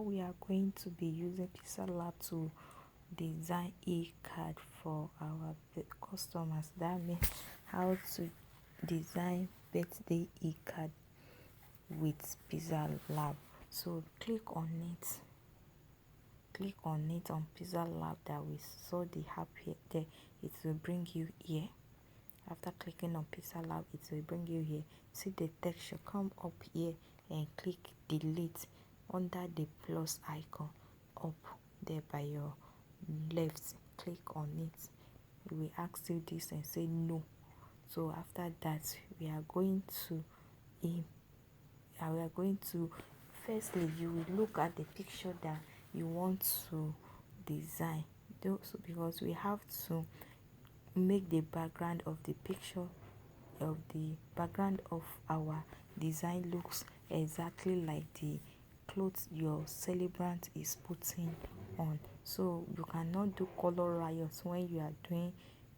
we are going to be using Pixallab to design e-card for our customers. That means how to design birthday e-card with Pixallab. So click on it on Pixallab that we saw the app here. There it will bring you here. After clicking on Pixallab, it will bring you here. See the texture, come up here and click delete under the plus icon up there by your left. Click on it. It will ask you this and say no. So after that, we are going to firstly you will look at the picture that you want to design. So because we have to make the background of the picture of the background of our design looks exactly like the clothes your celebrant is putting on. So you cannot do color riots when you are doing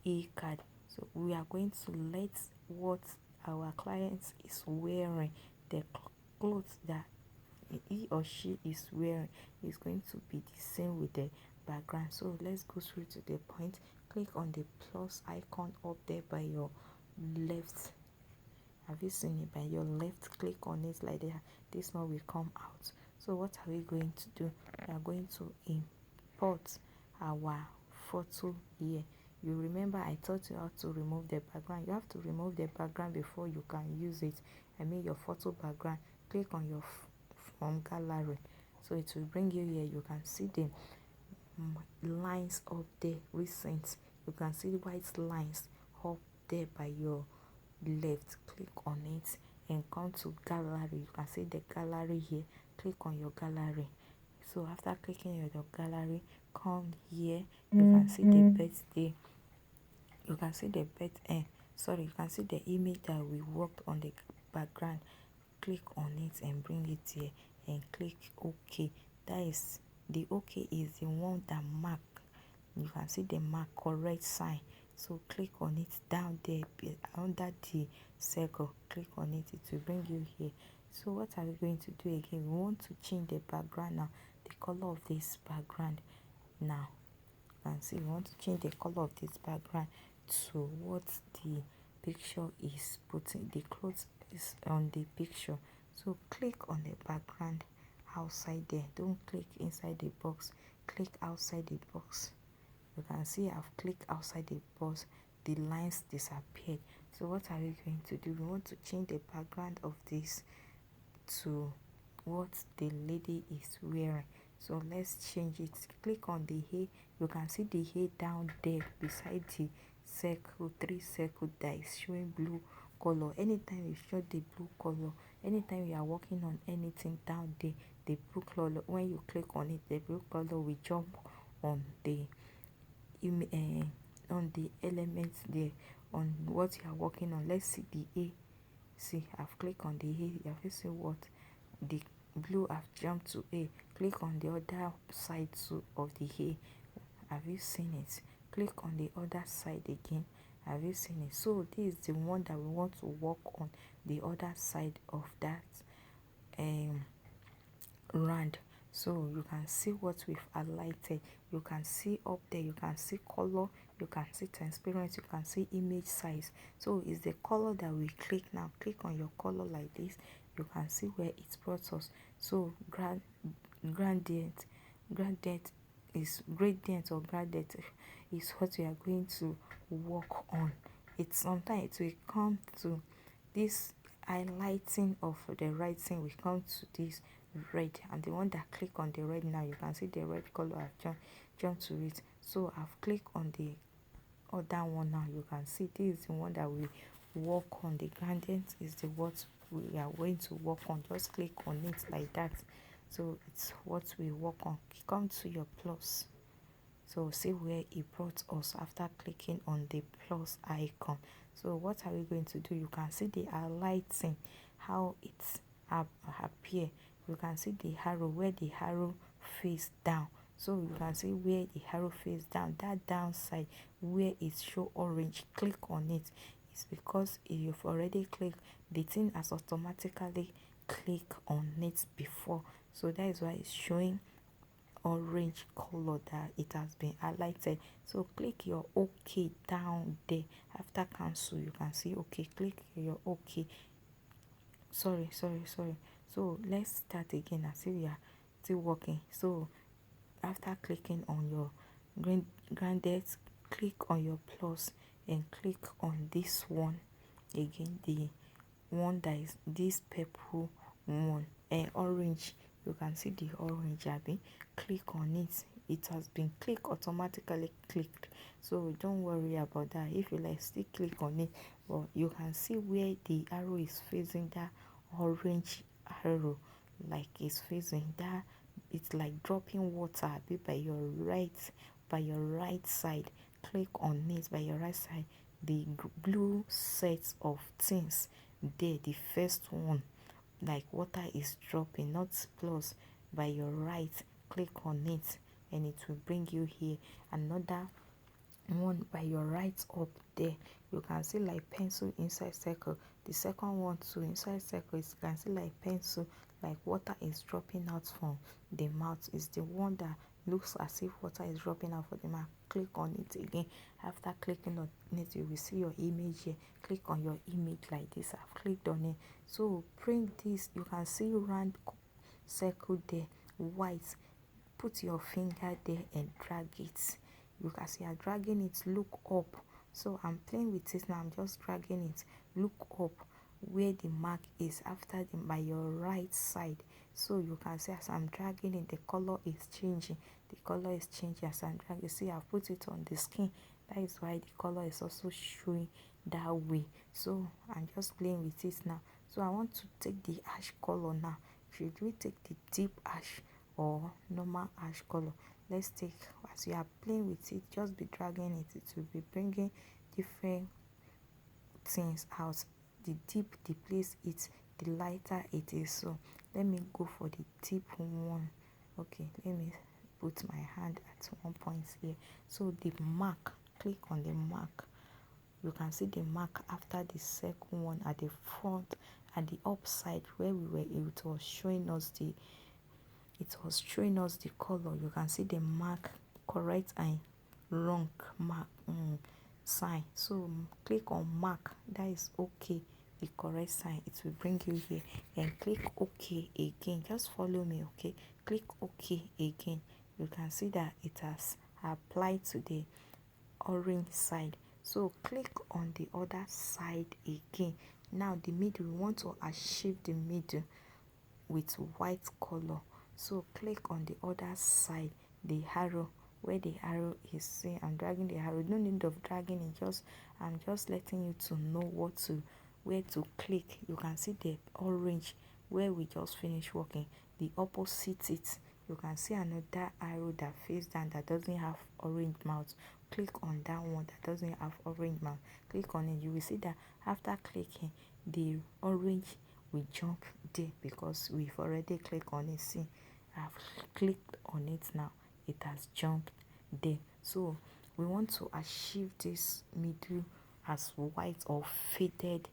e-card. So we are going to let what our client is wearing, the clothes that he or she is wearing is going to be the same with the background. So let's go straight to the point. Click on the plus icon up there by your left. Have you seen it? By your left, click on it like that. This one will come out. So what are we going to do? We are going to import our photo here. You remember I taught you how to remove the background. You have to remove the background before you can use it. I mean your photo background. Click on your from gallery. So it will bring you here. You can see the lines up there recent. You can see white lines up there by your left. Click on it and come to gallery. You can see the gallery here. Click on your gallery. So after clicking on your gallery, come here. You can see the birthday. You can see the you can see the image that we worked on the background. Click on it and bring it here and click OK. That is the OK is the one that mark. You can see the mark correct sign. So click on it down there under the circle. Click on it. It will bring you here. So what are we going to do again? We want to change the background now. The color of this background now. You can see we want to change the color of this background to what the picture is putting. The clothes is on the picture. So click on the background outside there. Don't click inside the box. Click outside the box. You can see I've clicked outside the box. The lines disappeared. So what are we going to do? We want to change the background of this to what the lady is wearing. So let's change it. Click on the hair. You can see the hair down there beside the circle, 3 circle that is showing blue color. Anytime you show the blue color, anytime you are working on anything down there, the blue color, when you click on it, the blue color will jump on the elements there, on what you are working on. Let's see the A. See, I've clicked on the A. You have seen what the blue have jumped to A. Click on the other side too of the A. Have you seen it? Click on the other side again. Have you seen it? So this is the one that we want to work on, the other side of that round. So you can see what we've highlighted. You can see up there, you can see color, you can see transparency, you can see image size. So it's the color that we click now. Click on your color like this. You can see where it brought us. So gradient is gradient or gradient is what we are going to work on. It's sometimes it will come to this highlighting of the writing. We come to this red, and the one that click on the red now, you can see the red color I've jumped to it. So I've clicked on the other one now. You can see this is the one that we work on. The gradient is the what we are going to work on. Just click on it like that. So it's what we work on. Come to your plus. So see where it brought us after clicking on the plus icon. So what are we going to do? You can see the highlighting, how it's appear. You can see the arrow, where the arrow face down. So you can see where the arrow face down, that downside where it show orange. Click on it. It's because if you've already clicked, the thing has automatically click on it before, so that is why it's showing orange color that it has been highlighted. So click your OK down there. After cancel, you can see OK. Click your OK. Sorry. So let's start again as if we are still working. So after clicking on your granted, click on your plus and click on this one again, the one that is this purple one and orange. You can see the orange abi. Click on it. It has been automatically clicked, so don't worry about that. If you like, still click on it, but you can see where the arrow is facing, that orange arrow, like it's facing that, it's like dropping water abi by your right side. Click on it by your right side, the blue set of things there, the first one, like water is dropping, not plus, by your right. Click on it and it will bring you here. Another one by your right up there, you can see like pencil inside circle. The second one too, inside circle, you can see like pencil, like water is dropping out from the mouth. Is the one that looks as if water is dropping out from the mouth. Click on it again. After clicking on it, you will see your image here. Click on your image like this. I've clicked on it. So bring this, you can see round circle there, white. Put your finger there and drag it. You can see I'm dragging it. Look up. So I'm playing with it now. I'm just dragging it. Look up where the mark is, after the by your right side. So you can see as I'm dragging it, the color is changing. The color is changing as I'm dragging. See, I put it on the skin. That is why the color is also showing that way. So I'm just playing with it now. So I want to take the ash color now. Should we take the deep ash or normal ash color? Let's take, as you are playing with it, just be dragging it. It will be bringing different things out. The deep the place it, the lighter it is. So let me go for the deep one. Okay, let me put my hand at one point here. So the mark, click on the mark. You can see the mark after the second one at the front, at the upside where we were, it was showing us the color. You can see the mark, correct and wrong mark sign. So click on mark, that is okay, the correct sign. It will bring you here and click OK again. Just follow me, okay? Click OK again. You can see that it has applied to the orange side. So click on the other side again. Now the middle, we want to achieve the middle with white color. So click on the other side, the arrow, where the arrow is. See, I'm dragging the arrow. No need of dragging it, I'm just letting you to know where to click. You can see the orange where we just finished working. The opposite it, you can see another arrow that face down that doesn't have orange mouth. Click on that one that doesn't have orange mouth. Click on it. You will see that after clicking, the orange will jump there because we've already clicked on it. See, I've clicked on it now. It has jumped there. So we want to achieve this middle as white or faded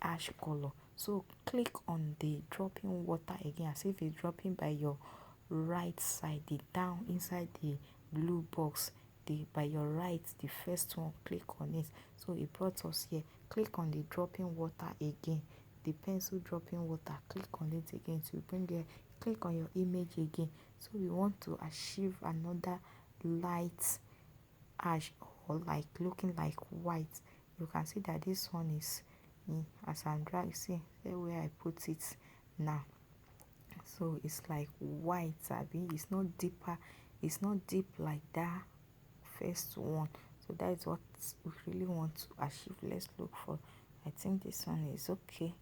ash color. So click on the dropping water again, as if it's dropping by your right side, the down inside the blue box, the by your right, the first one. Click on it. So it brought us here. Click on the dropping water again, the pencil dropping water. Click on it again to bring it. Click on your image again. So we want to achieve another light ash, or like looking like white. You can see that this one is as I'm dragging. See where I put it now. So it's like white, abi. It's not deeper. It's not deep like that first one. So that is what we really want to achieve. Let's look for, I think this one is okay.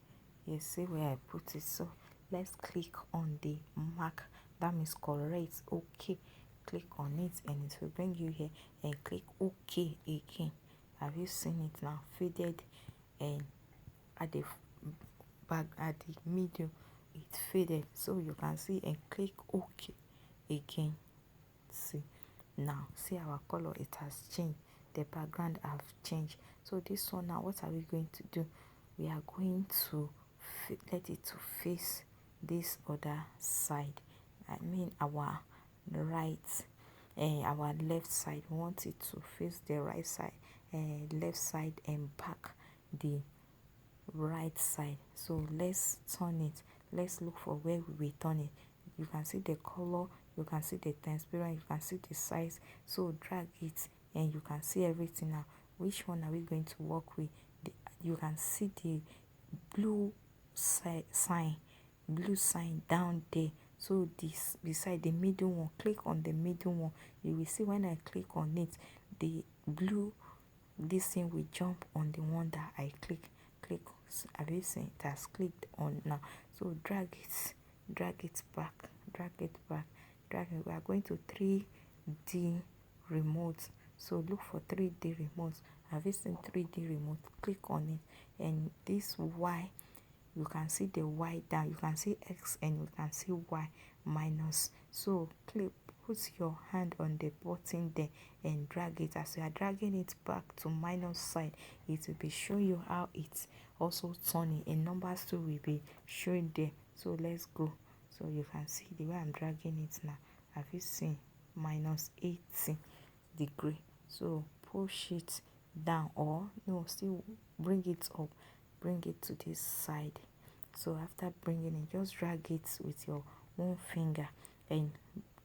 You see where I put it. So let's click on the mark. That means correct. Okay. Click on it and it will bring you here and click OK again. Have you seen it now? Faded, and at the back, at the middle, it faded. So you can see and click OK again. See now, see our color, it has changed. The background have changed. So this one now, what are we going to do? We are going to let it to face this other side. I mean our right, our left side. We want it to face the right side, left side, and back the right side. So let's turn it. Let's look for where we will turn it. You can see the color, you can see the transparent, you can see the size. So drag it and you can see everything now. Which one are we going to work with? You can see the blue blue sign down there. So this beside the middle one, click on the middle one. You will see when I click on it, the blue this thing will jump on the one that I click. Have you seen it has clicked on now? So drag it back, drag it back, drag it. We are going to 3D remote. So look for 3D remote. Have you seen 3D remote? Click on it, and this Y, you can see the Y down, you can see X, and you can see Y minus. So put your hand on the button there and drag it. As you are dragging it back to minus side, it will be showing you how it's also turning, and numbers too will be showing there. So let's go. So you can see the way I'm dragging it now. Have you seen minus 80 degree? So push it down, or no, still bring it up, bring it to this side. So after bringing it, just drag it with your one finger and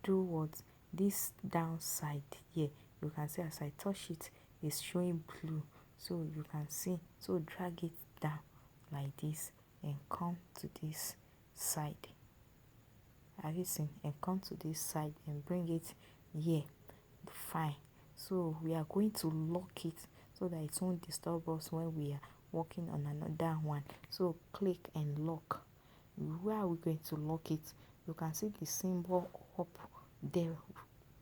do what? This downside here, you can see as I touch it, it's showing blue. So you can see, so drag it down like this and come to this side. Have you seen? And come to this side and bring it here. Fine. So we are going to lock it so that it won't disturb us when we are working on another one. So click and lock. Where are we going to lock it? You can see the symbol up there,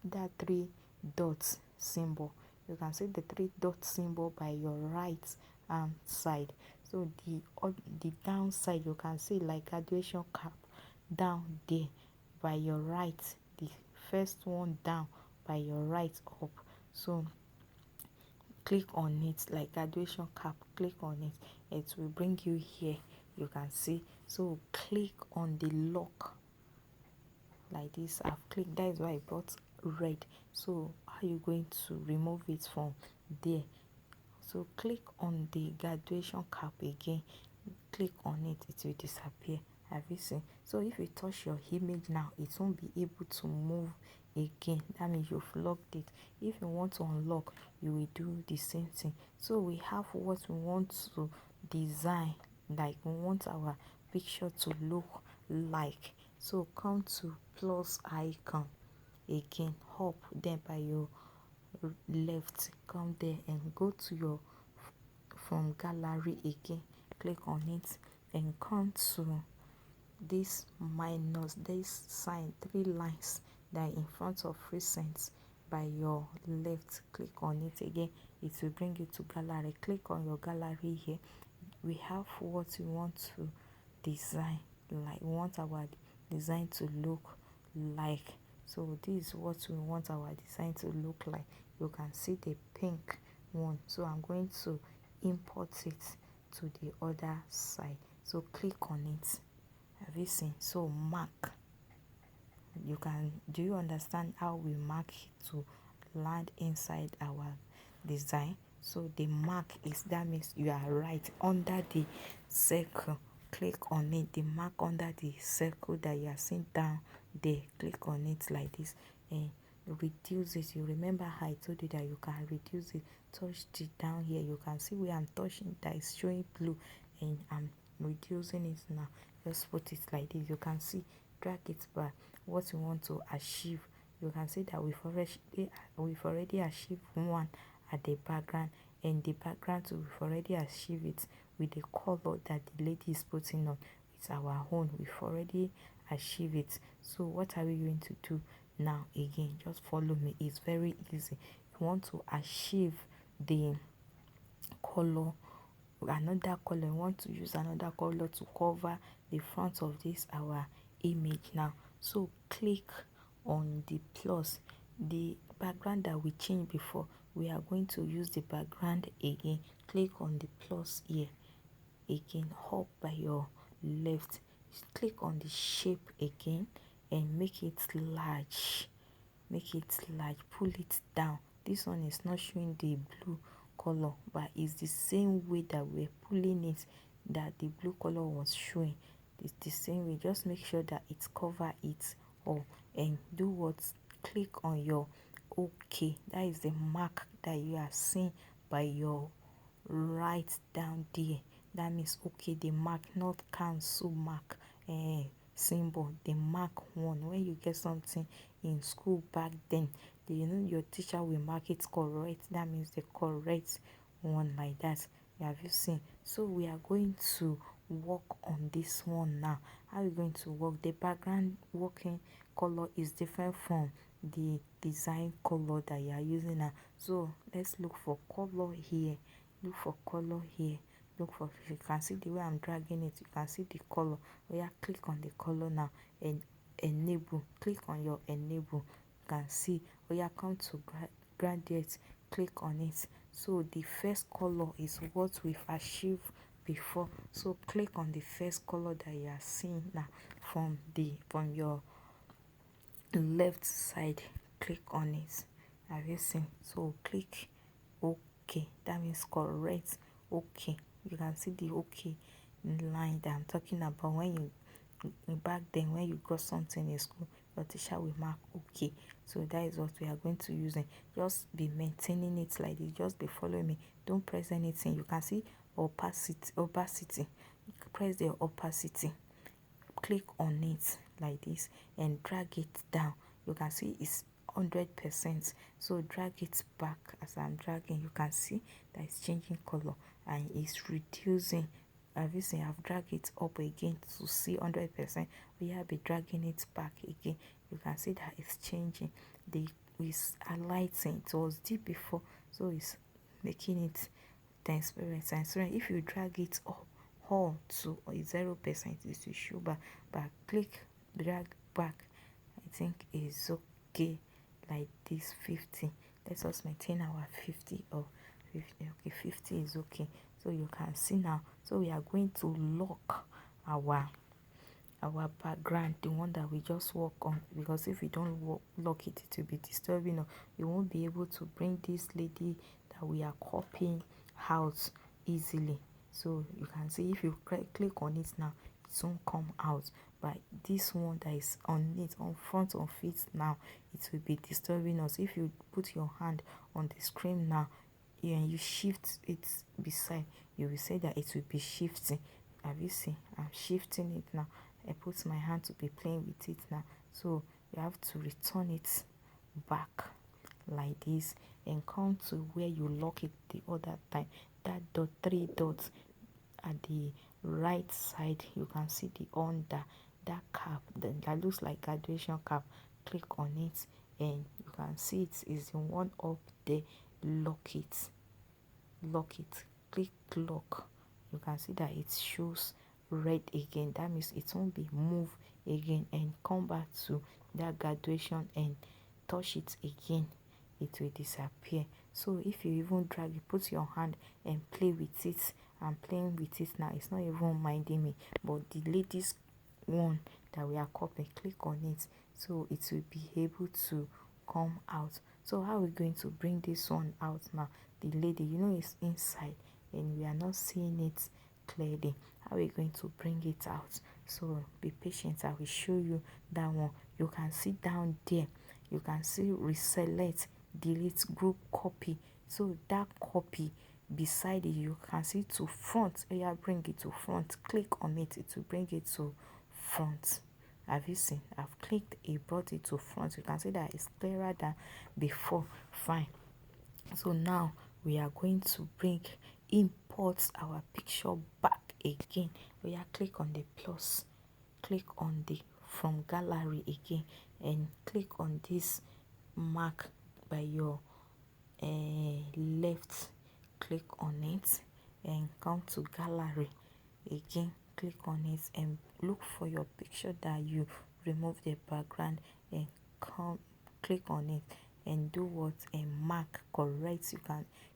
that 3 dots symbol. You can see the 3 dot symbol by your right side. So the downside, you can see like graduation cap down there by your right, the first one down by your right up. So click on it like graduation cap, click on it, it will bring you here. You can see. So click on the lock like this. I've clicked, that is why I brought red. So how are you going to remove it from there? So click on the graduation cap again, click on it, it will disappear. Have you seen? So if you touch your image now, it won't be able to move again. That means you've locked it. If you want to unlock, you will do the same thing. So we have what we want to design, like we want our picture to look like. So come to plus icon again, up then by your left, come there and go to your from gallery again, click on it and come to this minus, this sign, 3 lines that are in front of recent by your left. Click on it again, it will bring you to gallery. Click on your gallery here. We have what we want to design, like we want our design to look like. So this is what we want our design to look like. You can see the pink one, so I'm going to import it to the other side. So click on it. Have you seen? So mark. Do you understand how we mark it to land inside our design? So the mark is, that means you are right under the circle. Click on it, the mark under the circle that you are seeing down there. Click on it like this and reduce it. You remember how I told you that you can reduce it. Touch it down here, you can see where I'm touching that is showing blue, and I'm reducing it now. Just put it like this. You can see, drag it back. What you want to achieve, you can see that we've already achieved one at the background, and the background we've already achieved it with the color that the lady is putting on. It's our own, we've already achieved it. So what are we going to do now? Again, just follow me, it's very easy. You want to achieve the color, another color, you want to use another color to cover the front of this our image now. So click on the plus, the background that we changed before, we are going to use the background again. Click on the plus here again, up by your left. Click on the shape again and make it large. Make it large, pull it down. This one is not showing the blue color, but it's the same way that we're pulling it that the blue color was showing. It's the same way. Just make sure that it cover it all and do what? Click on your OK. That is the mark that you are seeing by your right down there. That means okay, the mark, not cancel mark symbol, the mark one. When you get something in school back then, your teacher will mark it correct. That means the correct one, like that. Have you seen? So we are going to work on this one now. How are we going to work? The background working color is different from the design color that you are using now. So let's look for color here. Look for color here. Look for, you can see the way I'm dragging it, you can see the color. Click on the color now and enable. Click on your enable. You can see. Come to gradient. Click on it. So the first color is what we've achieved before. So click on the first color that you are seeing now from your left side. Click on it. Have you seen? So click OK. That means correct. OK. You can see the OK line that I'm talking about. When you back then, when you got something in school, your teacher will mark OK. So that is what we are going to use. Just be maintaining it like this. Just be following me. Don't press anything. You can see opacity. Press the opacity. Click on it like this and drag it down. You can see it's 100%. So drag it back. As I'm dragging, you can see that it's changing color and it's reducing. Have you seen? I've dragged it up again to see 100%. We have been dragging it back again. You can see that it's changing. It's highlighting. It was deep before, so it's making it transparent. If you drag it up all to 0%, it will show back. But click drag back. I think is okay like this. 50. Let us maintain our 50 or 50. Okay, 50 is okay. So you can see now. So we are going to lock our background, the one that we just work on, because if we don't lock it, it will be disturbing. We won't be able to bring this lady that we are copying out easily. So you can see if you click on it now, it won't come out. But this one that is on it, on front of it now, it will be disturbing us. If you put your hand on the screen now and you shift it beside, you will say that it will be shifting. Have you seen? I'm shifting it now. I put my hand to be playing with it now. So you have to return it back like this and come to where you lock it the other time. That three dots at the right side, you can see the under that cap that looks like graduation cap. Click on it and you can see it is the one up there. Lock it. Click lock. You can see that it shows red again. That means it won't be moved again. And come back to that graduation and touch it again, it will disappear. So if you even drag it, put your hand and play with it. I'm playing with it now. It's not even minding me. But the latest one that we are copying, click on it, so it will be able to come out. So how are we going to bring this one out now? The lady, is inside and we are not seeing it clearly. How are we going to bring it out? So be patient. I will show you that one. You can see down there, you can see reselect, delete, group, copy. So that copy beside it, you can see to front. Bring it to front. Click on it, it will bring it to front. Have you seen? I've clicked, it brought it to front. You can see that it's clearer than before. Fine. So now we are going to import our picture back again. Click on the plus, click on the from gallery again and click on this mark by your left. Click on it and come to gallery again. Click on it and look for your picture that you remove the background and click on it and do what? A mark correct.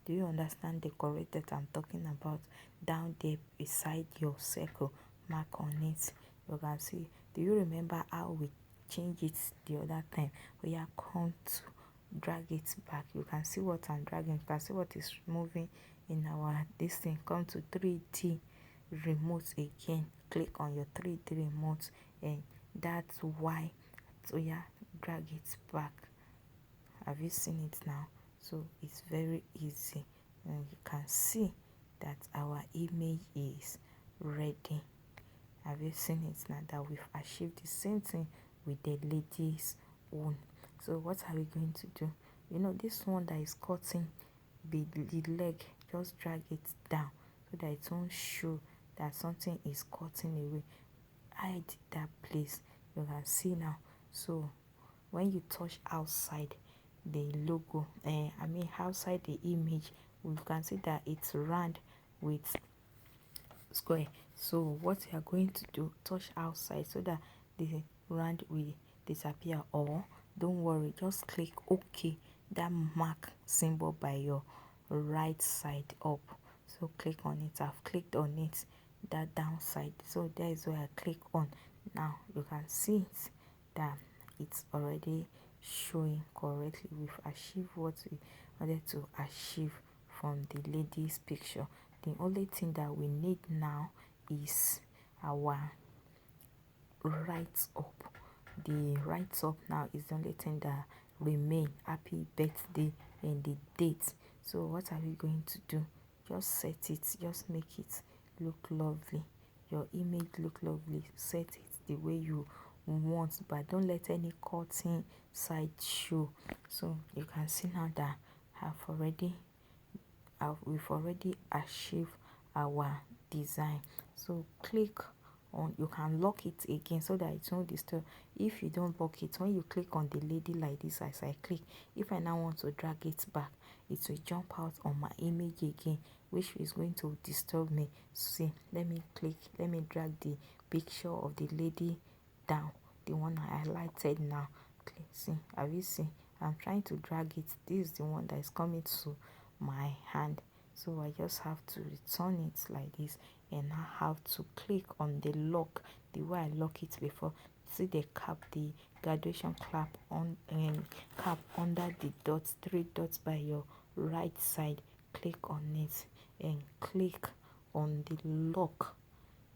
Do you understand the correct that I'm talking about? Down there beside your circle, mark on it. You can see. Do you remember how we changed it the other time? We are come to drag it back. You can see what I'm dragging. You can see what is moving in our this thing. Come to 3D remote again. Click on your 3D remote, and that's why. So yeah, drag it back. Have you seen it now? So it's very easy, and you can see that our image is ready. Have you seen it now that we've achieved the same thing with the lady's own? So what are we going to do? You know, this one that is cutting the leg, just drag it down so that it won't show that something is cutting away. Hide that place. You can see now. So when you touch outside the logo, outside the image, we can see that it's round with square. So what you are going to do, touch outside so that the round will disappear, or don't worry, just click OK, that mark symbol by your right side up. So click on it. I've clicked on it, that downside. So there is where I click on. Now you can see it that it's already showing correctly. We've achieved what we wanted to achieve from the lady's picture. The only thing that we need now is our right up. The right up now is the only thing that remain. Happy birthday and the date. So what are we going to do? Just set it. Just make it look lovely. Your image look lovely. Set it the way you want, but don't let any cutting side show. So you can see now that we've already achieved our design. So click on, you can lock it again so that it won't disturb. If you don't lock it, when you click on the lady like this, as I click, if I now want to drag it back, it will jump out on my image again, which is going to disturb me. See, let me drag the picture of the lady down, the one I highlighted now. Click. See, have you seen? I'm trying to drag it. This is the one that is coming to my hand. So I just have to return it like this, and I have to click on the lock the way I lock it before. See the cap, the graduation cap on, and cap under the dots, 3 dots by your right side. Click on it and click on the lock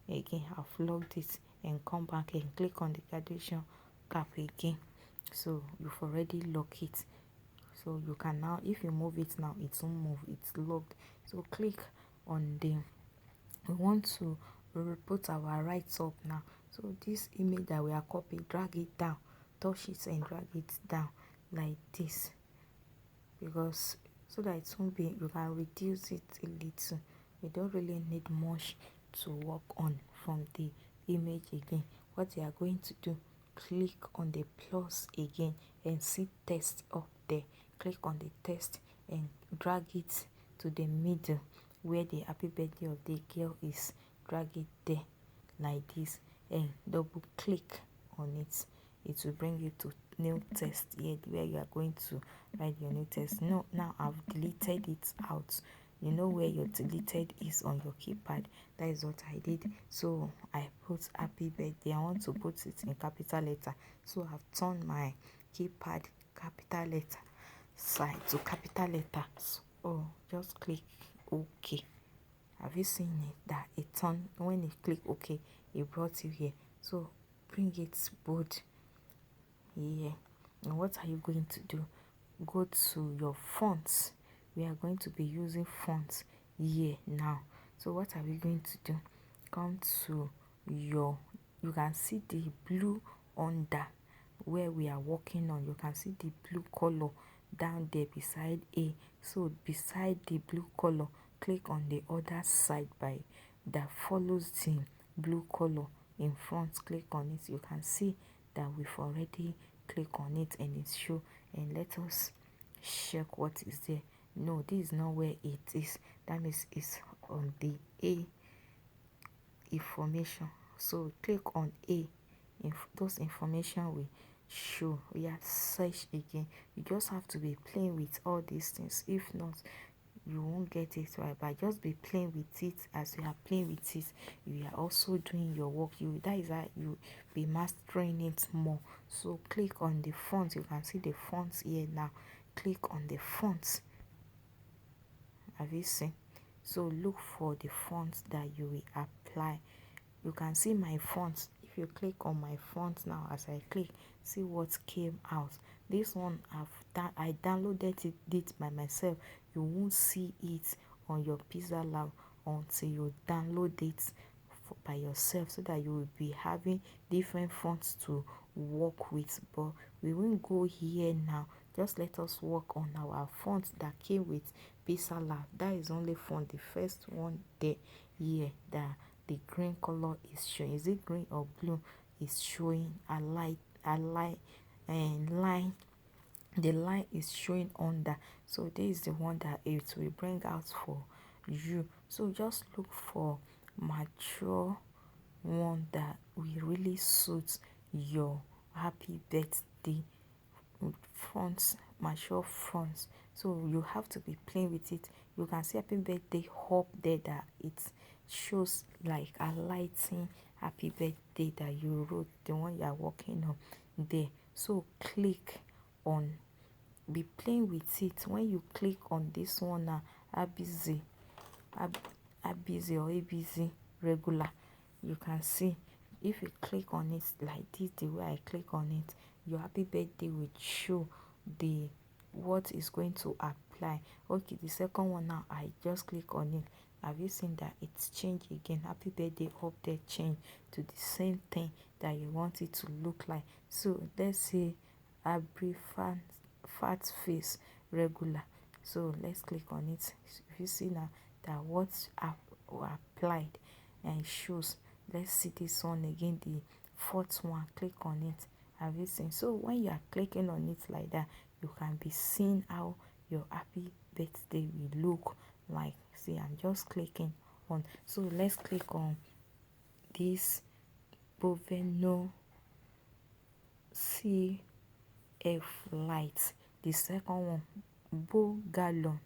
again. I've locked it, and come back and click on the graduation cap again. So you've already locked it. So you can now, if you move it now, it won't move. It's locked. So click on the, we want to put our right up now. So this image that we are copying, drag it down, touch it and drag it down like this, because so that it won't be, you can reduce it a little. We don't really need much to work on from the image again. What you are going to do, click on the plus again and see text up there. Click on the text and drag it to the middle where the happy birthday of the girl is. Drag it there like this and double click on it. It will bring you to new text here where you are going to write your new text. No, now I've deleted it out. You know where your deleted is on your keypad. That is what I did. So I put happy birthday. I want to put it in capital letter. So I've turned my keypad capital letter side to capital letter. So just click OK. Have you seen it that it turned, when you click OK, it brought you here? So bring it bold here. And what are you going to do? Go to your fonts. We are going to be using fonts here now. So what are we going to do? Come to your, you can see the blue under where we are working on. You can see the blue color down there beside A. So beside the blue color, click on the other side by that follows the blue color in front. Click on it. You can see that we've already clicked on it and it's show. And let us check what is there. No, this is not where it is. That means it's on the A information. So click on A. If those information will show. We are search again. You just have to be playing with all these things. If not, you won't get it right. But just be playing with it. As you are playing with it, you are also doing your work. That is how you be mastering it more. So click on the font. You can see the fonts here now. Click on the fonts. Have you seen? So look for the fonts that you will apply. You can see my fonts. If you click on my font now, as I click, see what came out. This one I downloaded it by myself. You won't see it on your Pixallab until you download it by yourself, so that you will be having different fonts to work with. But we won't go here now. Just let us work on our font that came with Pixallab. That is only font, the first one there here, that the green color is showing. Is it green or blue? Is showing a light, and line. The line is showing under. So this is the one that it will bring out for you. So just look for mature one that will really suit your happy birthday fronts, mature fronts. So you have to be playing with it. You can see happy birthday up there, that it shows like a lighting happy birthday that you wrote, the one you are working on there. So click on, be playing with it. When you click on this one now, abz or abz regular, you can see if you click on it like this, the way I click on it, your happy birthday will show the what is going to apply. Okay, the second one now, I just click on it. Have you seen that it's changed again? Happy birthday up there change to the same thing that you want it to look like. So let's say Abri fat face regular. So let's click on it. If you see now that what's applied and shows, let's see this one again, the fourth one. Click on it. Have you seen? So when you are clicking on it like that, you can be seeing how your happy birthday will look like. See, I'm just clicking on. So let's click on this Boveno CF light. The second one, Bo Gallon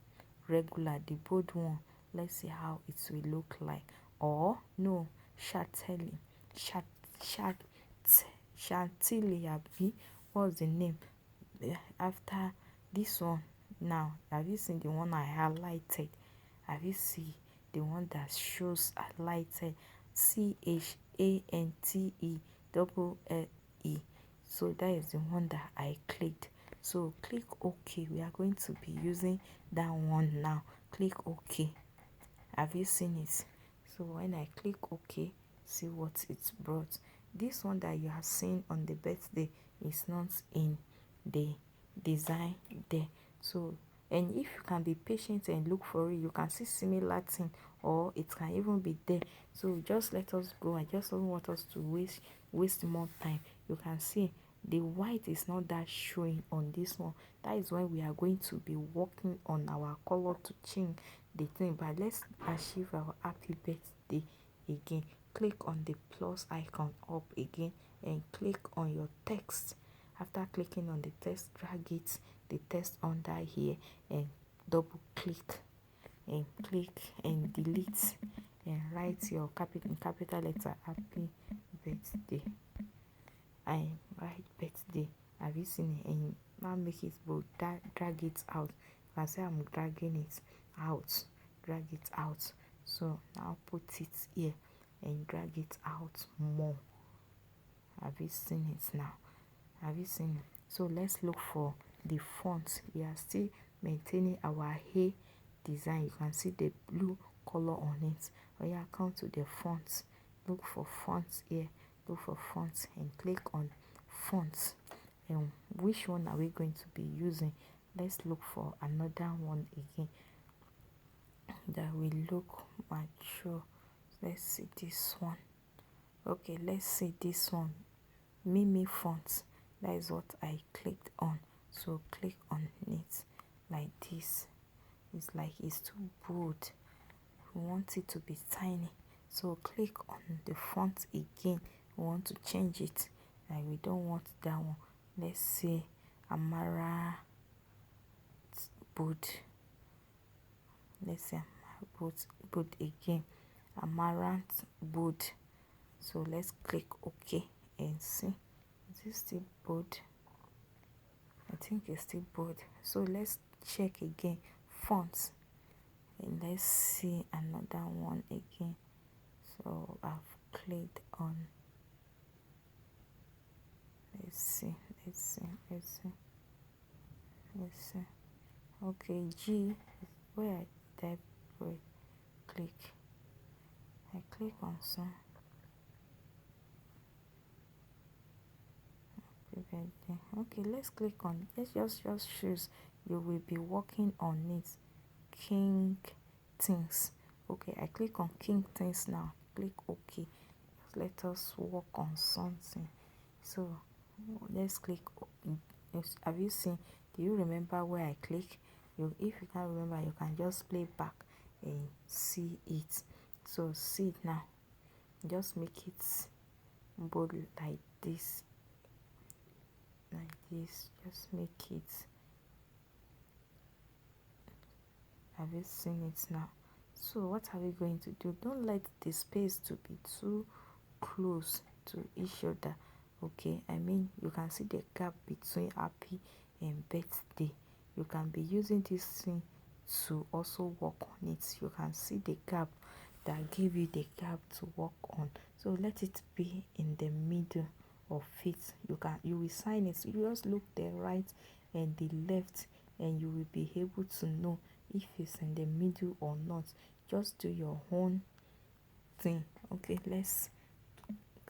regular, the bold one. Let's see how it will look like. Or no, Chantilly. Chantilly, what's the name? After this one now, have you seen the one I highlighted? Have you seen the one that shows highlighted? CHANTELLE. So that is the one that I clicked. So click OK. We are going to be using that one now. Click OK. Have you seen it? So when I click OK, see what it's brought. This one that you are seeing on the birthday is not in the design there. So, and if you can be patient and look for it, you can see similar thing, or it can even be there. So just let us go. I just don't want us to waste more time. You can see the white is not that showing on this one. That is when we are going to be working on our color to change the thing. But let's achieve our happy birthday again. Click on the plus icon up again and click on your text. After clicking on the text, drag it, the text under here, and double click and click and delete and write your capital letter happy birthday. I write birthday. Have you seen it? And now make it bold. Drag it out. You can say I'm dragging it out. Drag it out. So now put it here and drag it out more. Have you seen it now? Have you seen it? So let's look for the font. We are still maintaining our A design. You can see the blue color on it. Or you come to the fonts. Look for fonts here. Look for fonts and click on fonts. And which one are we going to be using? Let's look for another one again that will look mature. Let's see this one. Okay, let's see this one. Mimi fonts. That is what I clicked on. So click on it like this. It's like it's too bold. We want it to be tiny. So click on the font again. We want to change it. Like we don't want that one. Let's say Amara bold. let's say bold again, amaranth bold. So let's click OK and see, is it still bold? I think it's still bold. So let's check again fonts, and let's see another one again. So I've clicked on, let's see, okay, G is where I type word, click, I click on some birthday. Okay, let's click on, let's just choose, you will be working on it, king things. Okay, I click on king things now, click OK. Let us work on something. So let's click. Have you seen, do you remember where I click? If you can't remember, you can just play back and see it. So see it now, just make it bold like this, just make it. Have you seen it now? So what are we going to do? Don't let the space to be too close to each other. Okay, I mean, you can see the gap between happy and birthday. You can be using this thing to also work on it. You can see the gap that give you the gap to work on. So let it be in the middle of it. You will sign it. You just look the right and the left, and you will be able to know if it's in the middle or not. Just do your own thing. Okay, let's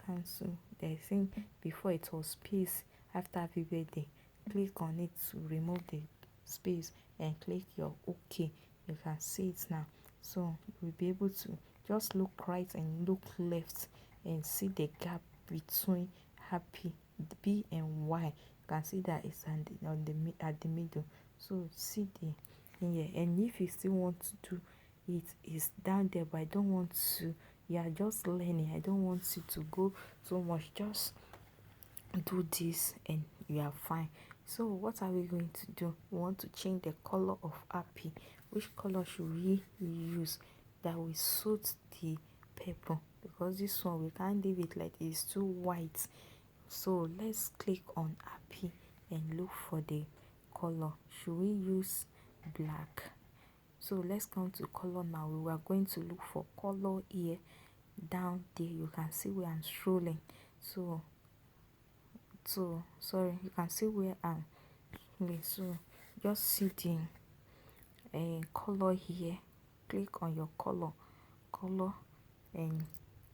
cancel the thing. Before it was space, after happy birthday, click on it to remove the space and click your OK. You can see it now. So you'll be able to just look right and look left and see the gap between happy B and Y. You can see that it's at the middle. So see the in here, and if you still want to do it, is down there, but I don't want to, you are just learning, I don't want you to go so much, just do this and you are fine. So what are we going to do? We want to change the color of happy. Which color should we use that will suit the paper? Because this one we can't leave it like it's too white. So let's click on happy and look for the color. Should we use black? So let's come to color now. We are going to look for color here. Down there you can see where I'm strolling. So sorry, you can see where I'm. Okay, so just see the color here. Click on your color, and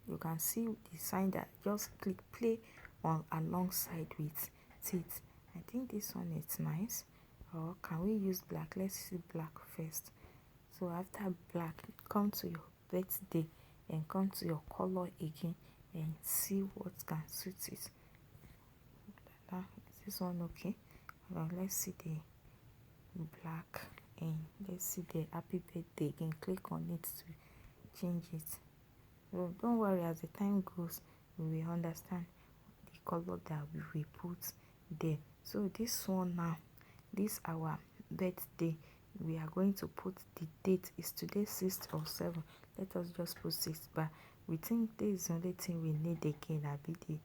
you can see the sign that just click play on alongside with it. I think this one is nice. Or can we use black? Let's see black first. So after black, come to your birthday and come to your color again and see what can suit it. Is this one okay? Let's see the black and let's see the happy birthday again. Click on it to change it. So don't worry, as the time goes we will understand the color that we will put there. So this one now, this our birthday, we are going to put the date. Is today 6th or 7th? Let us just put 6th, but we think this is the only thing we need again, be the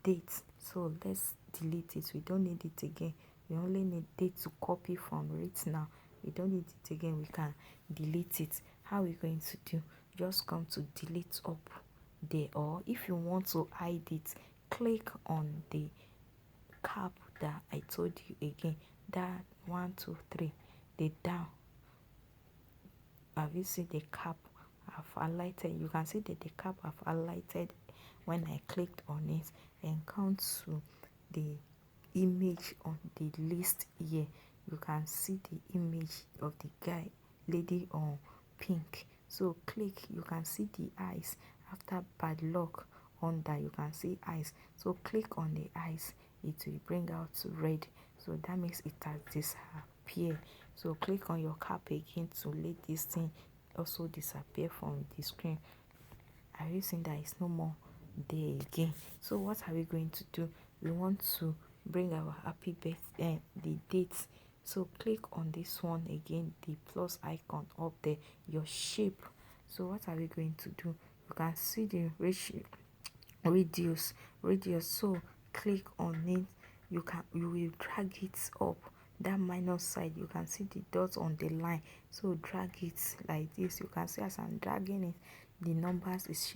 date. So let's delete it. We don't need it again. We only need date to copy from right now. We don't need it again. We can delete it. How are we going to do? Just come to delete up there, or if you want to hide it, click on the cap that I told you again, that 1 2 3, the down. Have you seen the cap I've highlighted? You can see that the cap I've highlighted when I clicked on it, and come to the image on the list here. You can see the image of the guy, lady on pink. So click, you can see the eyes. After bad luck on that, you can see eyes. So click on the eyes, it will bring out red. So that means it has disappeared. So click on your cap again to let this thing also disappear from the screen. Are you seeing that it's no more there again? So what are we going to do? We want to bring our happy birthday, the date So click on this one again, the plus icon up there, your shape. So what are we going to do? You can see the radius, so click on it. You will drag it up, that minus side. You can see the dots on the line, so drag it like this. You can see as I'm dragging it, the numbers is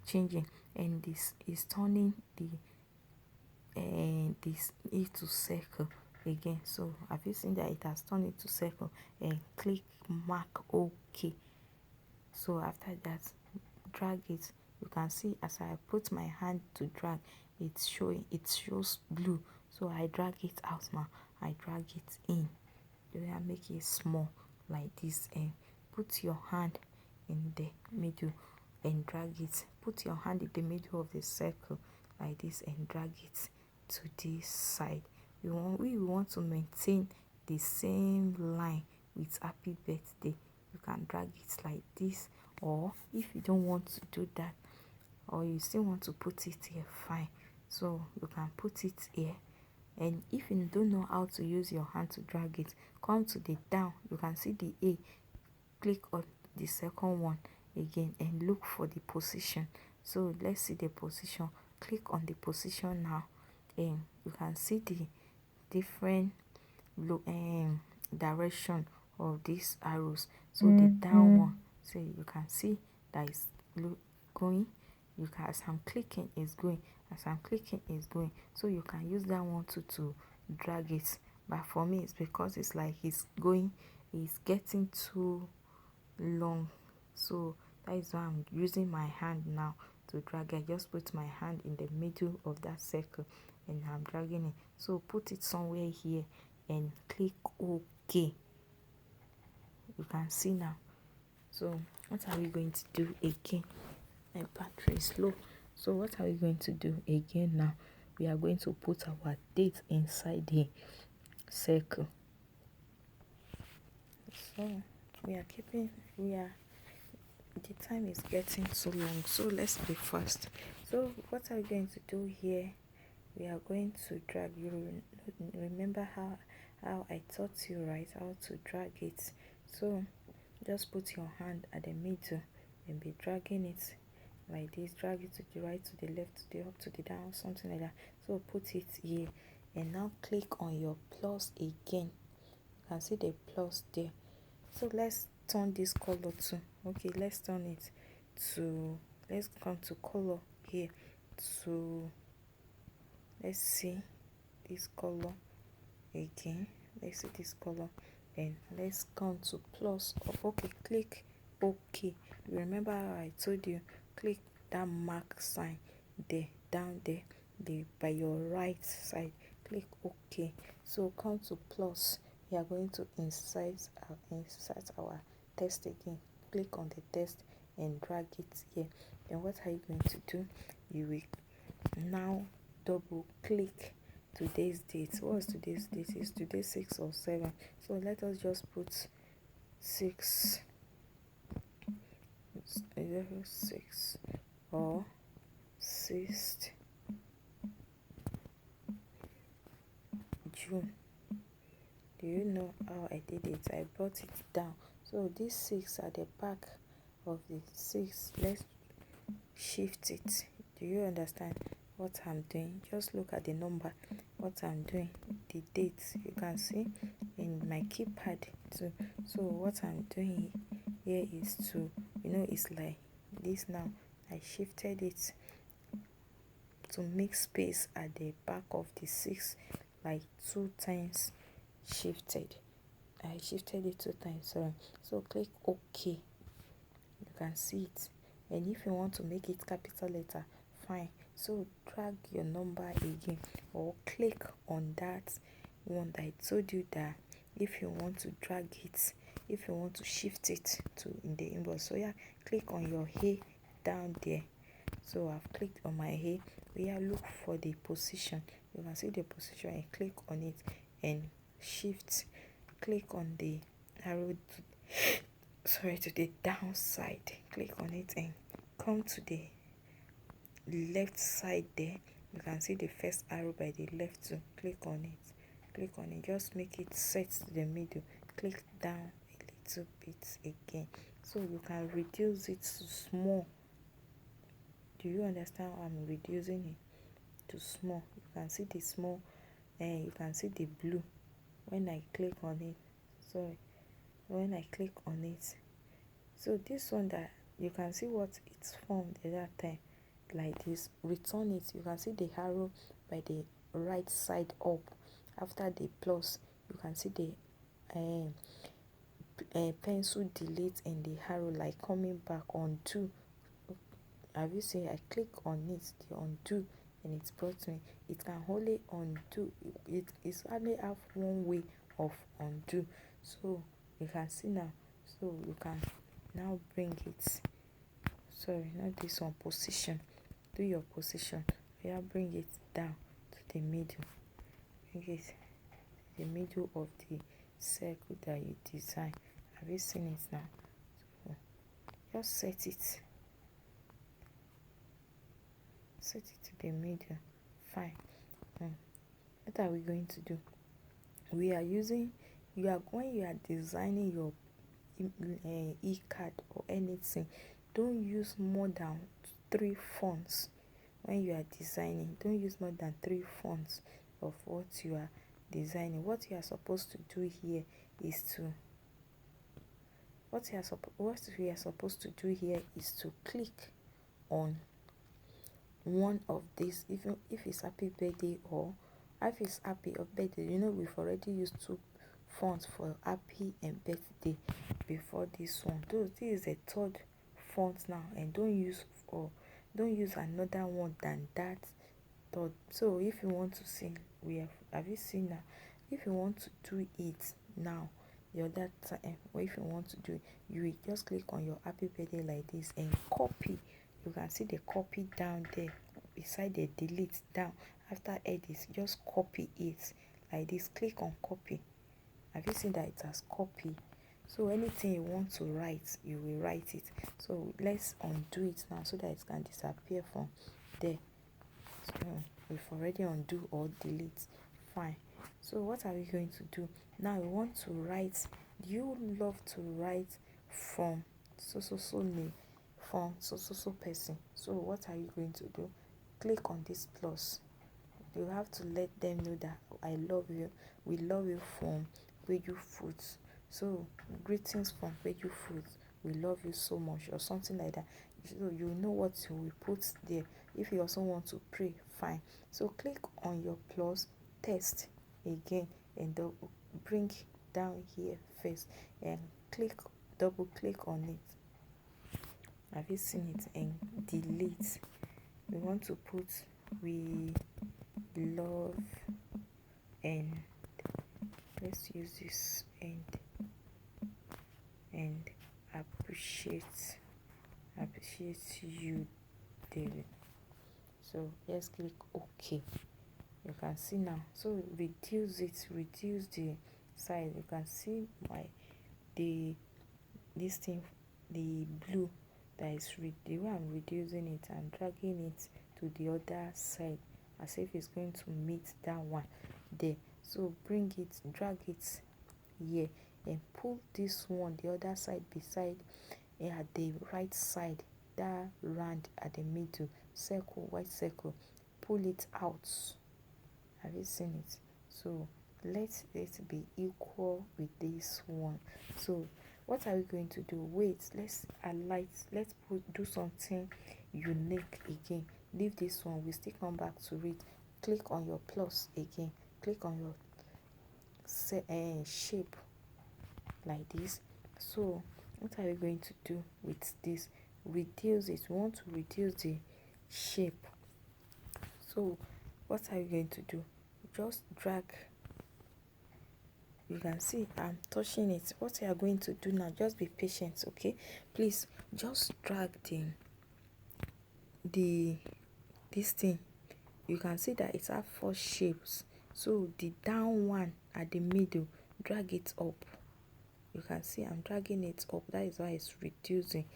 changing, and this is turning the this into circle again. So have you seen that it has turned into circle? And click mark OK. So after that, drag it. You can see as I put my hand to drag, it shows blue. So I drag it out now. I drag it in. I make it small like this, and put your hand in the middle and drag it. Put your hand in the middle of the circle like this and drag it to this side. We want to maintain the same line with happy birthday. You can drag it like this, or if you don't want to do that, or you still want to put it here, fine. So you can put it here. And if you don't know how to use your hand to drag it, come to the down. You can see the A. Click on the second one again and look for the position. So let's see the position. Click on the position now, and you can see the different direction of these arrows. So the down one, so you can see that is going. You can, as I'm clicking, is going. As I'm clicking, is going. So you can use that one to drag it. But for me, it's because it's like it's getting too long. So that is why I'm using my hand now to drag. I just put my hand in the middle of that circle and I'm dragging it. So put it somewhere here and click OK. You can see now. So what are we going to do again? My battery is low. So what are we going to do again now? We are going to put our date inside the circle. So the time is getting too long, so let's be fast. So what are we going to do here? We are going to drag. You remember how I taught you, right? How to drag it. So just put your hand at the middle and be dragging it like this. Drag it to the right, to the left, to the up, to the down, something like that. So put it here and now click on your plus again. You can see the plus there. So let's turn this color to, okay, let's turn it to, let's come to color here. To, let's see this color again. Let's see this color, and let's come to plus up. Okay, click OK. Remember how I told you, click that mark sign there, down there, by your right side. Click OK. So come to plus. We are going to insert our text again. Click on the text and drag it here. And what are you going to do? You will now double click today's date. What's today's date? Is today 6 or 7? So let us just put 6 or 6th June. Do you know how I did it? I brought it down. So these 6 at the back of the 6. Let's shift it. Do you understand what I'm doing? Just look at the number. What I'm doing, the dates, you can see in my keypad too. So what I'm doing here is to, it's like this now. I shifted it to make space at the back of the 6, like 2 times shifted. I shifted it 2 times, sorry. So click OK. You can see it. And if you want to make it capital letter, fine. So drag your number again, or click on that one that I told you that if you want to drag it, if you want to shift it to in the inbox. So yeah, click on your hair down there. So I've clicked on my hair. Look for the position. You can see the position and click on it and shift. Click on the arrow to the downside. Click on it and come to the left side there. You can see the first arrow by the left, so click on it. click on it, just make it set to the middle, click down a little bit again, so you can reduce it to small. Do you understand how I'm reducing it to small? You can see the small, and you can see the blue when I click on it. Sorry, when I click on it. So this one, that you can see what it's formed at that time, like this. Return it, you can see the arrow by the right side up. After the plus, you can see the pencil delete and the arrow like coming back. Undo, have you seen? I click on it, the undo, and it brought me. It can only undo, it's only have one way of undo. So you can see now. So you can now bring it, sorry, not this one, position. Do your position. Yeah, bring it down to the middle. Bring it to the middle of the circle that you design. Have you seen it now? So just set it to the middle. Fine. What are we going to do? We are using, when you are designing your e-card or anything, don't use more than 3 fonts. When you are designing, don't use more than 3 fonts of what you are designing. What you are supposed to do here is to click on one of these, even if it's happy birthday or if it's happy or birthday. We've already used 2 fonts for happy and birthday before this one. This is a 3rd font now, and don't use another one than that third. So if you want to sing, have you seen now? If you want to do it now, the other time, or if you want to do it, you will just click on your happy birthday like this and copy. You can see the copy down there beside the delete down. After edit, just copy it like this. Click on copy. Have you seen that it has copy? So anything you want to write, you will write it. So let's undo it now so that it can disappear from there. So we've already undo or delete. Fine. So what are we going to do now? We want to write. Do you love to write from so name, from so person? So what are you going to do? Click on this plus. You have to let them know that I love you. We love you from Peju Foods. So greetings from Peju Foods. We love you so much, or something like that. So you know what you will put there. If you also want to pray, fine. So click on your plus, test again, and bring down here first, and double click on it. Have you seen it? And delete. We want to put we love, and let's use this, and appreciate you daily. So let's click OK. You can see now. So reduce the size. You can see this thing, the blue, that is the way I'm reducing it and dragging it to the other side, as if it's going to meet that one there. So drag it here, and pull this one, the other side, beside at the right side, that round at the middle, circle, white circle, pull it out. Have you seen it? So let it be equal with this one. So what are we going to do? Wait, let's do something unique again. Leave this one, we still come back to it. Click on your plus again, click on your shape like this. So what are we going to do with this? Reduce it. We want to reduce the shape. So what are you going to do? Just drag. You can see I'm touching it. What you are going to do now, just be patient, okay? Please just drag this thing. You can see that it has 4 shapes. So the down one at the middle, drag it up. You can see I'm dragging it up. That is why it's reducing.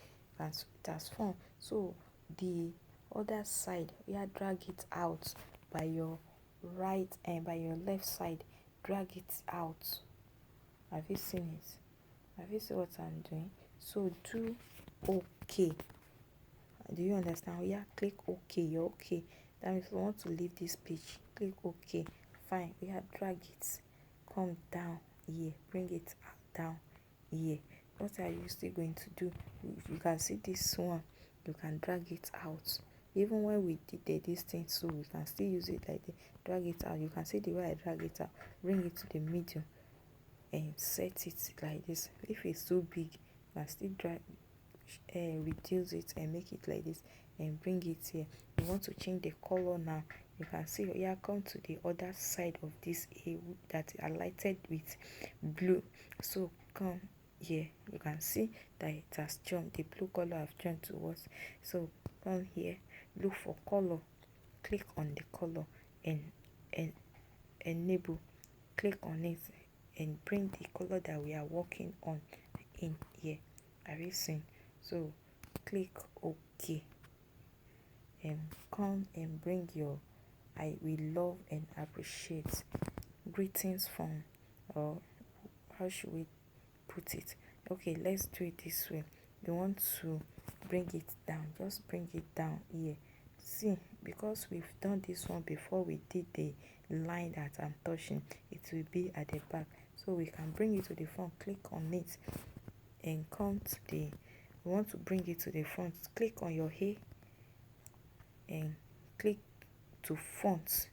It has formed. So the other side, drag it out by your right and by your left side. drag it out. Have you seen it? Have you seen what I'm doing? So do okay. Do you understand? Yeah, click okay. You're okay. That means if you want to leave this page, click okay. Fine. We have drag it. Come down here. Bring it down here. What are you still going to do? You can see this one. You can drag it out. Even when we did this thing, so we can still use it like this. Drag it out. You can see the way I drag it out. Bring it to the middle and set it like this. If it's too big, you can still drag, reduce it and make it like this and bring it here. You want to change the color now. You can see here, come to the other side of this A that are lighted with blue. So come here, you can see that it has jumped. The blue color have jumped towards. So come here, look for color, click on the color and enable, click on it and bring the color that we are working on in here. Have you seen? So click OK and come and bring your I will love and appreciate greetings from, or how should we put it? Okay, let's do it this way. You want to bring it down, just bring it down here. See, because we've done this one before we did the line that I'm touching, it will be at the back, so we can bring it to the front. Click on it and come to the, we want to bring it to the front. Click on your hair and click to font.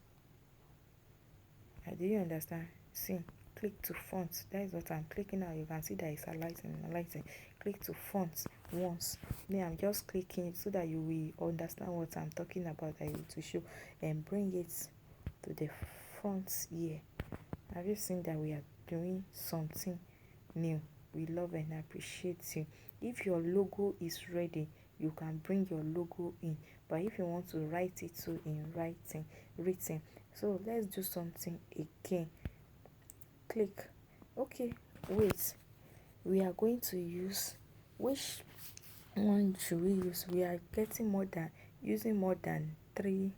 Do you understand? See, click to font. That is what I'm clicking now. You can see that it's highlighting. Click to font once. Me, I'm just clicking it so that you will understand what I'm talking about. I will to show and bring it to the front here. Have you seen that we are doing something new? We love and appreciate you. If your logo is ready, you can bring your logo in. But if you want to write it so in written, so let's do something again. Click. Okay, wait. We are going to use, which one should we use? We are getting using more than three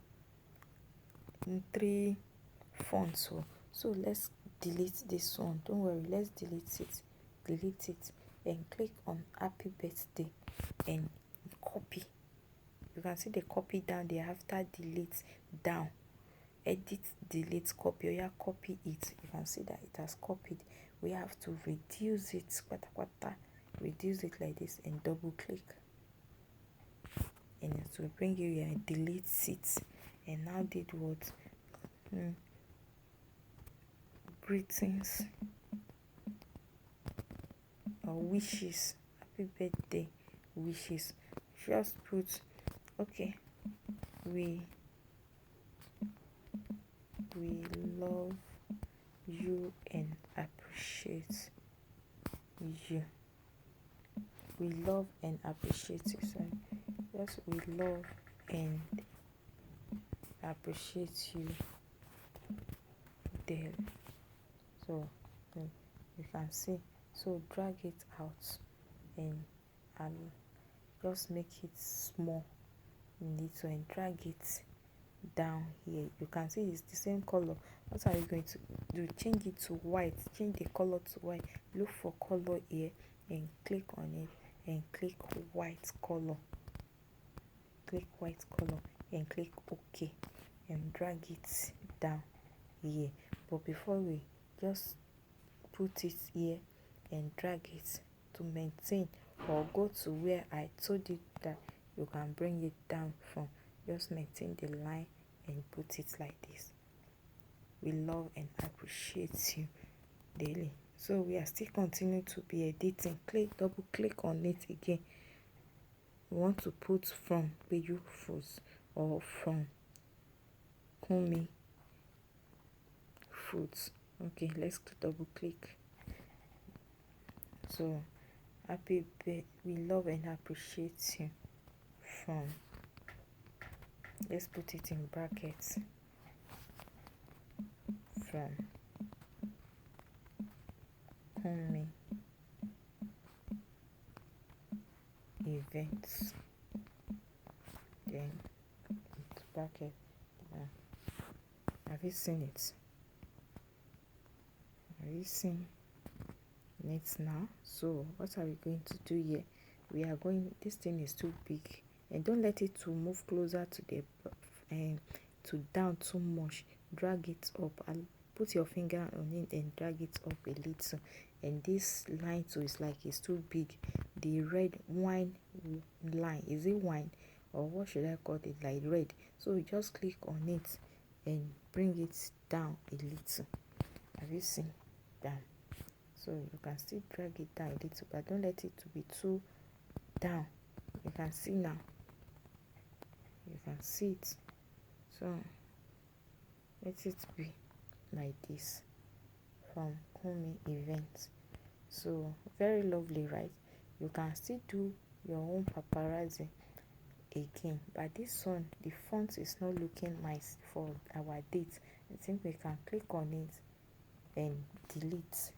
fonts. So let's delete this one. Don't worry, let's delete it and click on happy birthday and copy. You can see the copy down there after delete down. Edit, delete, copy. Yeah, copy it. You can see that it has copied. We have to reduce it. Reduce it like this and double click. And it will bring you here and delete it. And now did what? Greetings or wishes. Happy birthday wishes. Just put, okay, we love you and appreciate you. We love and appreciate you. So yes, we love and appreciate you daily. So you can see. So drag it out and just make it small. You need to and drag it down here. You can see it's the same color. What are you going to do? Change it to white. Change the color to white. Look for color here and click on it and click white color. Click white color and click OK and drag it down here. But before we just put it here and drag it to maintain, or go to where I told you that you can bring it down from. Just maintain the line and put it like this. We love and appreciate you daily. So we are still continuing to be editing. Double click on it again. We want to put from Peju Foods or from Kumi Foods. Okay, let's double click. So happy birthday, we love and appreciate you from, let's put it in brackets, from Kumi Events, then bracket. Have you seen it? Have you seen it now? So what are we going to do here? We are going, this thing is too big, and don't let it to move closer to the to down too much. Drag it up and put your finger on it and drag it up a little. And this line too is like it's too big. The red wine line, is it wine or what should I call it, like red? So you just click on it and bring it down a little. Have you seen? Down. So you can still drag it down a little, but don't let it to be too down. You can see now. You can see it. So let it be like this from Kumi event. So very lovely, right? You can still do your own paparazzi again, but this one, the font is not looking nice for our date. I think we can click on it and delete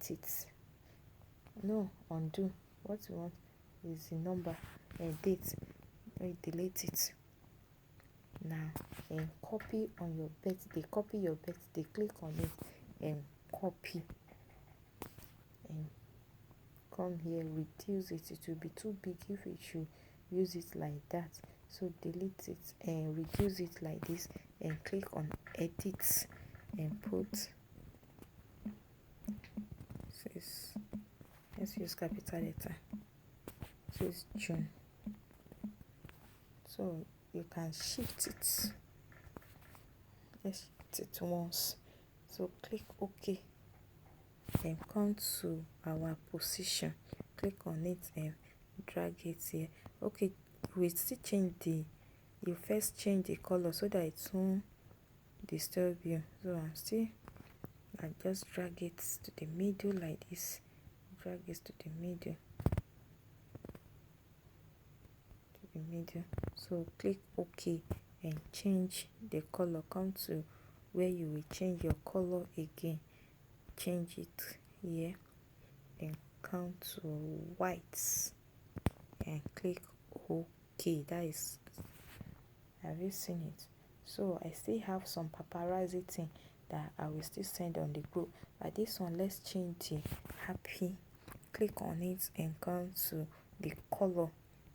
it. No, undo. What we want is the number and date. We delete it now and copy on your birthday. Copy your birthday. Click on it and copy and come here, reduce it. It will be too big if we should use it like that. So delete it and reduce it like this and click on edit and put says, let's use capital letter. Says June. So you can shift it. Let's shift it once. So click OK. Then come to our position. Click on it and drag it here. Okay, we still change you first change the color so that it won't disturb you. So I just drag it to the middle like this. Drag it to the middle. So click OK and change the color. Come to where you will change your color again. Change it here and come to white and click OK. That is, have you seen it? So I still have some paparazzi thing that I will still send on the group, but this one, let's change the happy. Click on it and come to the color.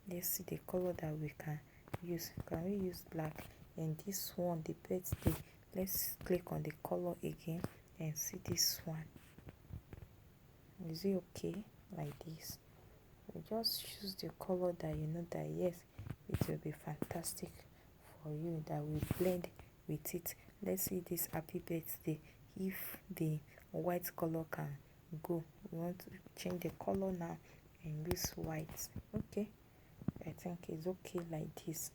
Let's see the color that we can use. Can we use black? And this one, the birthday, let's click on the color again and see this one. Is it okay like this? We just choose the color that you know that yes, it will be fantastic for you, that will blend with it. Let's see this happy birthday. If the white color can go, we want to change the color now and use white. Okay, I think it's okay like this.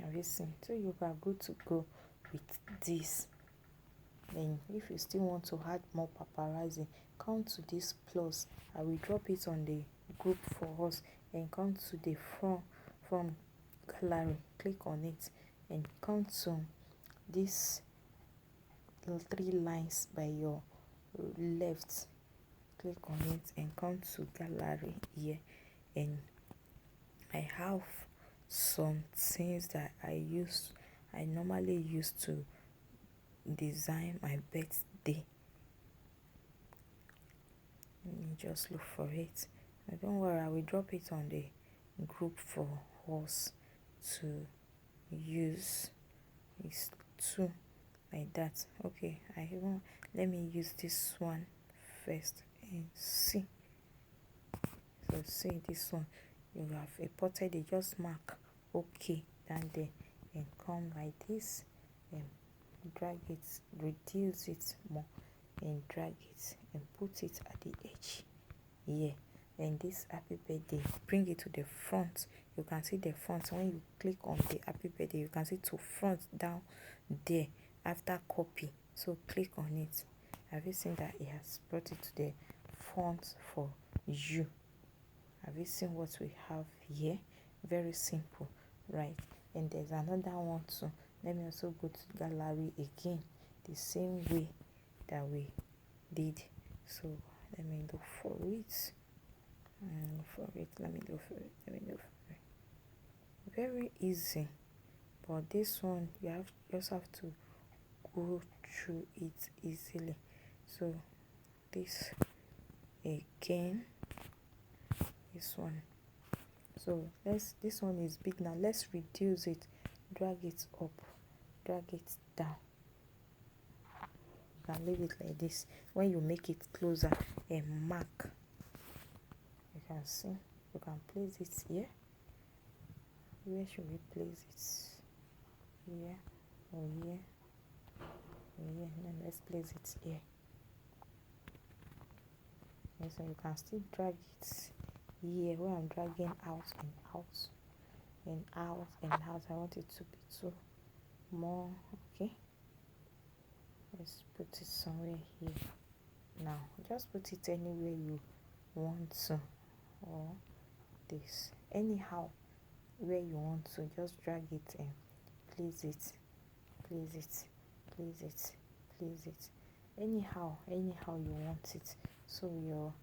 Have you seen? So you are good to go with this. Then if you still want to add more paparazzi, come to this plus. I will drop it on the group for us and come to the from gallery. Click on it and come to this three lines by your left. Click on it and come to gallery here, and I have some things that I normally use to design my birthday. Let me just look for it. Don't worry, I will drop it on the group for us to use. It's two like that. Okay, let me use this one first and see. So see this one, you have imported it, just mark OK down there and come like this and drag it, reduce it more and drag it and put it at the edge here. And this happy birthday, bring it to the front. You can see the front. When you click on the happy birthday, you can see to front down there after copy. So click on it. Have you seen that it has brought it to the front for you? Have you seen what we have here? Very simple, right? And there's another one too. Let me also go to gallery again, the same way that we did. So let me look for it. Let me look for it. Very easy, but this one you just have to go through it easily. So this again, this one. So this one is big now. Let's reduce it. Drag it up, drag it down. You can leave it like this. When you make it closer and mark, you can see, you can place it here. Where should we place it? Here or here or here? Then let's place it here. And so you can still drag it here where I'm dragging out and out and out and out. I want it to be too more. Okay, let's put it somewhere here. Now just put it anywhere you want to, or this, anyhow where you want to. Just drag it and place it, place it, place it, place it, anyhow you want it. So your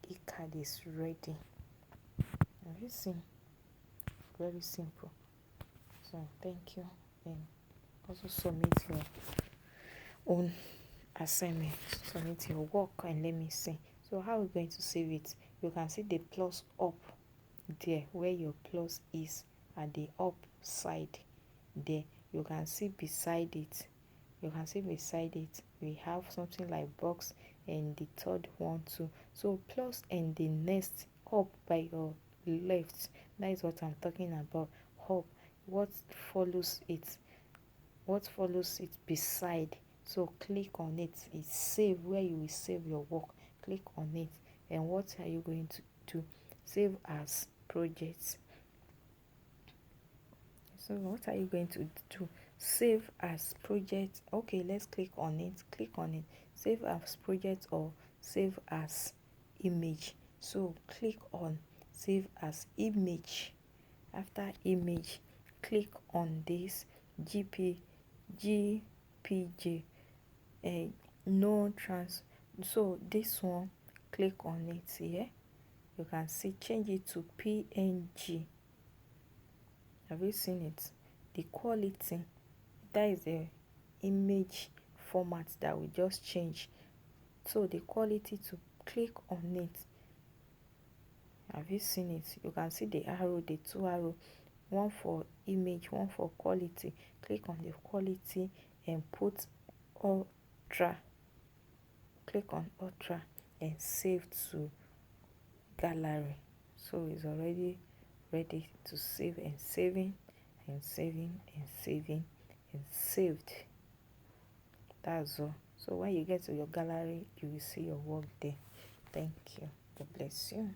e-card is ready. Have you seen? Very simple. So thank you, and also submit your own assignment, submit your work, and let me see. So how are we going to save it? You can see the plus up there, where your plus is at the up side there. You can see beside it, we have something like box, and the third one too. So plus and the next up by your left, that is what I'm talking about. Up, what follows it beside. So click on it. It's save, where you will save your work. Click on it, and what are you going to do? Save as projects. So what are you going to do? Save as project. Okay, let's click on it. Save as project or save as image. So click on save as image. After image, click on this GPG, no trans. So this one, click on it here. You can see, change it to PNG. Have you seen it? The quality, that is the image format that we just change. So the quality, to click on it. Have you seen it? You can see the arrow, the two arrow, one for image, one for quality. Click on the quality and put ultra. Click on ultra and save to gallery. So it's already ready to save, and saving and saving and saving and saved. That's all. So when you get to your gallery, you will see your work there. Thank you. God bless you.